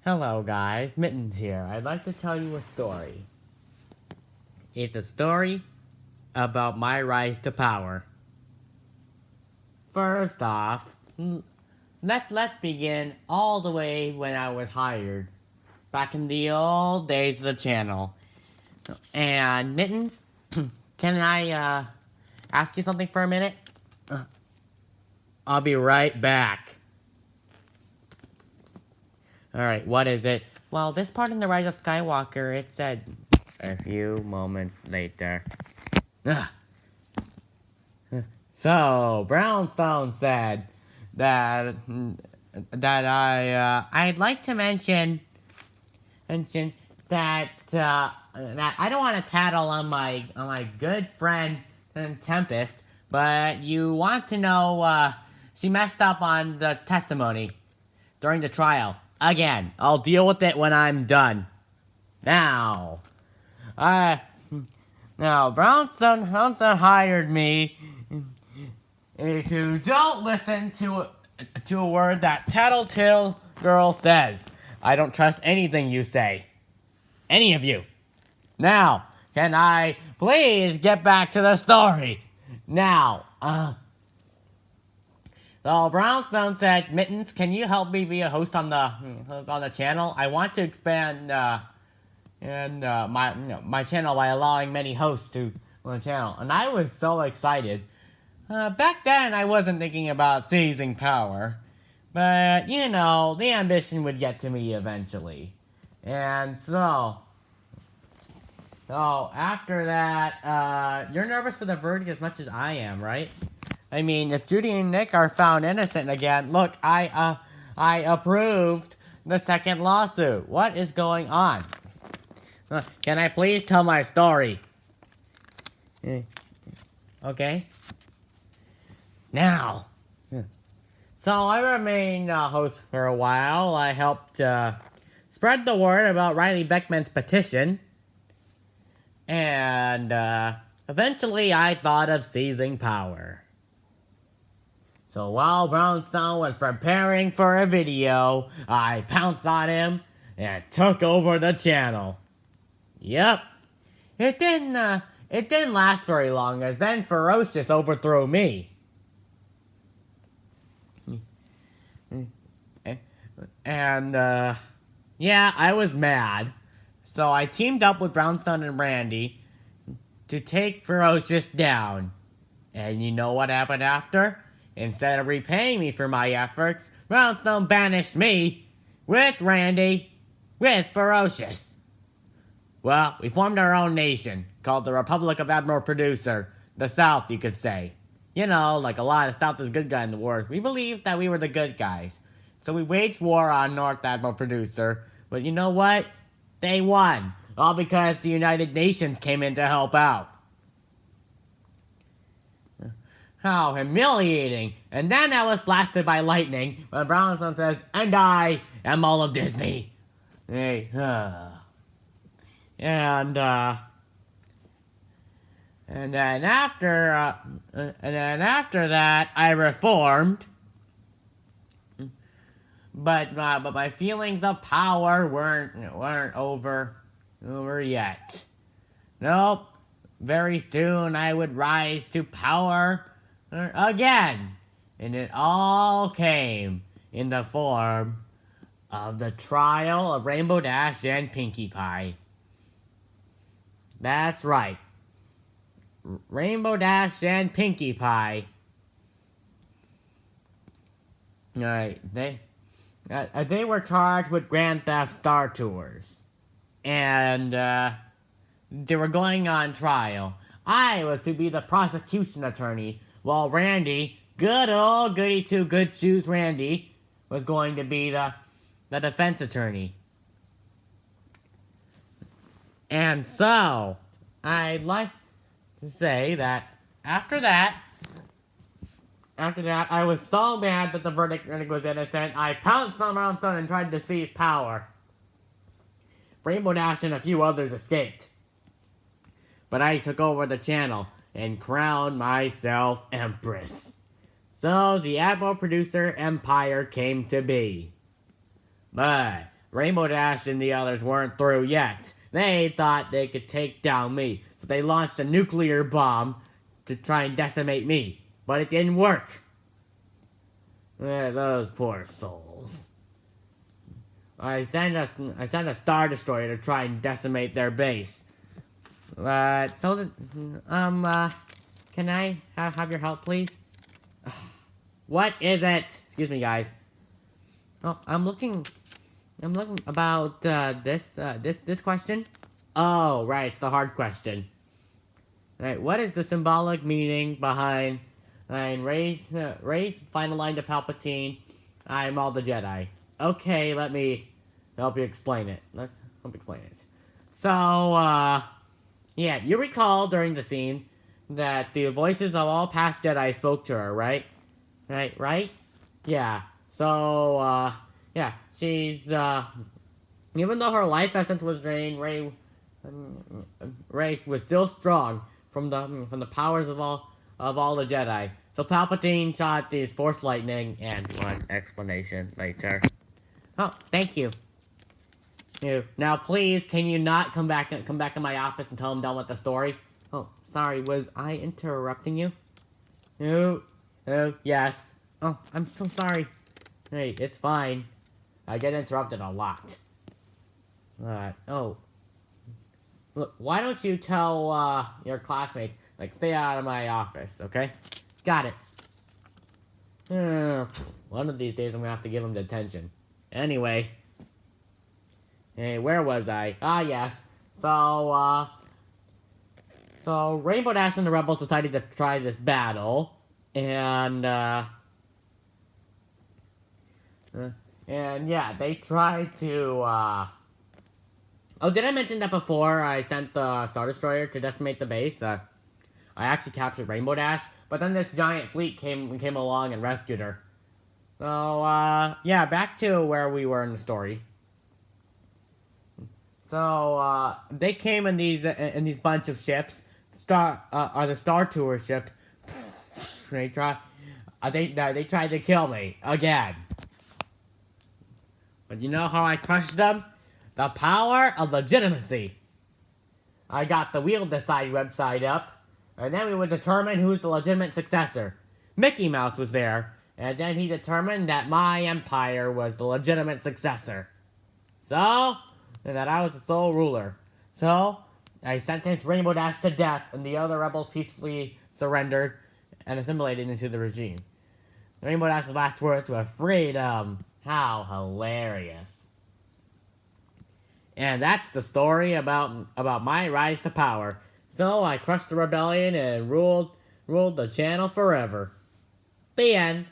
Hello guys, Mittens here. I'd like to tell you a story. It's a story about my rise to power. First off, let's begin all the way when I was hired, back in the old days of the channel. And Mittens, can I ask you something for a minute? I'll be right back. Alright, what is it? Well, this part in The Rise of Skywalker, it said a few moments later. So, Brownstone said that I'd like to mention that that I don't want to tattle on my good friend Tempest, but you want to know she messed up on the testimony during the trial. Again, I'll deal with it when I'm done. Now, Brownstone hired me to don't listen to a word that Tattletale Girl says. I don't trust anything you say. Any of you. Now, can I please get back to the story? Now, so Brownstone said, Mittens, can you help me be a host on the channel? I want to expand my channel by allowing many hosts to on the channel. And I was so excited. Back then, I wasn't thinking about seizing power. But, you know, the ambition would get to me eventually. And so after that, you're nervous for the verdict as much as I am, right? I mean, if Judy and Nick are found innocent again, look, I approved the second lawsuit. What is going on? Can I please tell my story? Okay. Now. So I remained host for a while. I helped spread the word about Riley Beckman's petition. And eventually I thought of seizing power. So while Brownstone was preparing for a video, I pounced on him and took over the channel. Yep. It didn't last very long, as then Ferocious overthrew me. And, yeah, I was mad. So I teamed up with Brownstone and Randy to take Ferocious down. And you know what happened after? Instead of repaying me for my efforts, Brownstone banished me, with Randy, with Ferocious. Well, we formed our own nation, called the Republic of Admiral Producer, the South, you could say. You know, like a lot of South is good guy in the wars, we believed that we were the good guys. So we waged war on North Admiral Producer, but you know what? They won, all because the United Nations came in to help out. How humiliating. And then I was blasted by lightning when Brownstone says, and I am all of Disney. Hey, And then after that, I reformed. But my feelings of power weren't over yet. Nope. Very soon I would rise to power again. And it all came in the form of the trial of Rainbow Dash and Pinkie Pie. That's right. Rainbow Dash and Pinkie Pie. Alright, they were charged with Grand Theft Star Tours. And they were going on trial. I was to be the prosecution attorney, while Randy, good old goody two good shoes Randy, was going to be the defense attorney. And so, I'd like to say that after that, I was so mad that the verdict was innocent, I pounced on Brownstone and tried to seize power. Rainbow Dash and a few others escaped. But I took over the channel and crowned myself Empress. So the Admiral Producer Empire came to be. But Rainbow Dash and the others weren't through yet. They thought they could take down me, so they launched a nuclear bomb to try and decimate me. But it didn't work. Those poor souls. I sent a Star Destroyer to try and decimate their base. Can I have your help, please? What is it? Excuse me, guys. Oh, I'm looking about this question. Oh, right, it's the hard question. Right, what is the symbolic meaning behind Rey's final line to Palpatine? I'm all the Jedi. Okay, let me help you explain it. Let's help explain it. So, yeah, you recall during the scene that the voices of all past Jedi spoke to her, right? Right? Yeah. So, yeah, she's, even though her life essence was drained, Rey was still strong from the powers of all the Jedi. So Palpatine shot these Force lightning, and one explanation later. Oh, thank you. Now, please, can you not come back to my office until I'm done with the story? Oh, sorry, was I interrupting you? No. Oh, yes. Oh, I'm so sorry. Hey, it's fine. I get interrupted a lot. Oh. Look, why don't you tell, your classmates, like, stay out of my office, okay? Got it. One of these days I'm gonna have to give them detention. Anyway. Hey, where was I? Ah, yes. So Rainbow Dash and the Rebels decided to try this battle, and yeah, they tried to, Oh, did I mention that before I sent the Star Destroyer to decimate the base? I actually captured Rainbow Dash, but then this giant fleet came along and rescued her. So, yeah, back to where we were in the story. So, they came in these bunch of ships. The Star Tour ship. They tried to kill me again. But you know how I crushed them? The power of legitimacy. I got the Wheel Decide website up, and then we would determine who's the legitimate successor. Mickey Mouse was there, and then he determined that my empire was the legitimate successor. So, and that I was the sole ruler. So, I sentenced Rainbow Dash to death, and the other rebels peacefully surrendered and assimilated into the regime. Rainbow Dash's last words were freedom. How hilarious. And that's the story about my rise to power. So I crushed the rebellion and ruled the channel forever. The end.